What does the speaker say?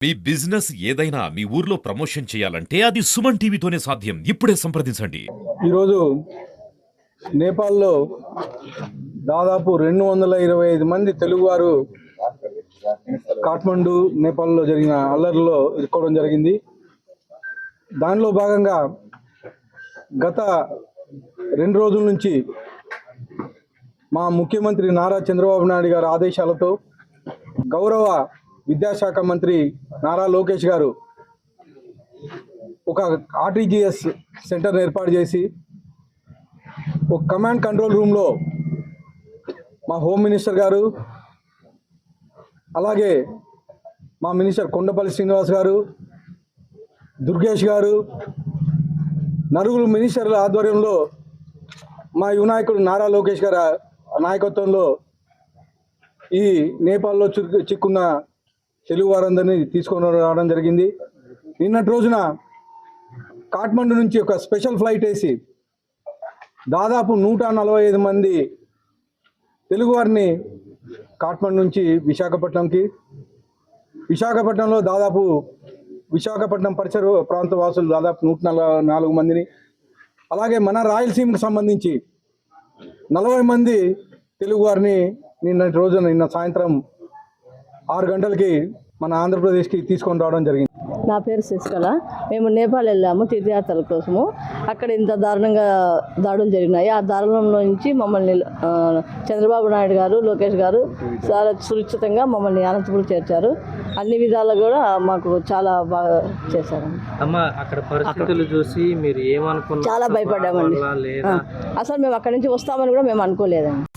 మీ business ఏదైనా మీ ఊర్లో promotion చేయాలంటే అది సుమన్ టీవీతోనే సాధ్యం. ఇప్పుడే సంప్రదించండి. ఈరోజు నేపాల్లో దాదాపు 225 మంది తెలుగువారు కాఠ్మండు నేపాల్లో జరిగిన అల్లర్లో ఇరుక్కోవడం జరిగింది. దానిలో భాగంగా గత 2 రోజుల నుంచి మా ముఖ్యమంత్రి నారా చంద్రబాబు నాయుడు గారి ఆదేశాలతో గౌరవ విద్యాశాఖ మంత్రి నారా లోకేష్ గారు ఒక ఆర్టీజీఎస్ సెంటర్ ఏర్పాటు చేసి ఒక కమాండ్ కంట్రోల్ రూమ్లో మా హోమ్ మినిస్టర్ గారు, అలాగే మా మినిస్టర్ కొండపల్లి శ్రీనివాస్ గారు, దుర్గేష్ గారు, నలుగురు మినిస్టర్ల ఆధ్వర్యంలో మా యువ నాయకుడు నారా లోకేష్ గారి నాయకత్వంలో ఈ నేపాల్లో చిక్కున్న తెలుగు వారందరినీ తీసుకొని రావడం జరిగింది. నిన్నటి రోజున కాఠ్మండు నుంచి ఒక స్పెషల్ ఫ్లైట్ వేసి దాదాపు 145 మంది తెలుగువారిని కాఠ్మండు నుంచి విశాఖపట్నంలో దాదాపు విశాఖపట్నం పరిసర ప్రాంత వాసులు దాదాపు 104 మందిని, అలాగే మన రాయలసీమకు సంబంధించి 40 మంది తెలుగువారిని నిన్న సాయంత్రం 6 గంటలకి మన ఆంధ్రప్రదేశ్కి తీసుకొని రావడం జరిగింది. నా పేరు శశికళ. మేము నేపాల్ వెళ్ళాము తీర్థయాత్రల కోసము. అక్కడ ఇంత దారుణంగా దాడులు జరిగినాయి. ఆ దారుణంలో నుంచి మమ్మల్ని చంద్రబాబు నాయుడు గారు, లోకేష్ గారు చాలా సురక్షితంగా మమ్మల్ని అనంతపురం చేర్చారు. అన్ని విధాలు కూడా మాకు చాలా బాగా చేశారు. అక్కడ పరిస్థితులు చూసి మీరు ఏమనుకున్నారు? చాలా భయపడ్డామండి. అసలు మేము అక్కడి నుంచి వస్తామని కూడా మేము అనుకోలేదండి.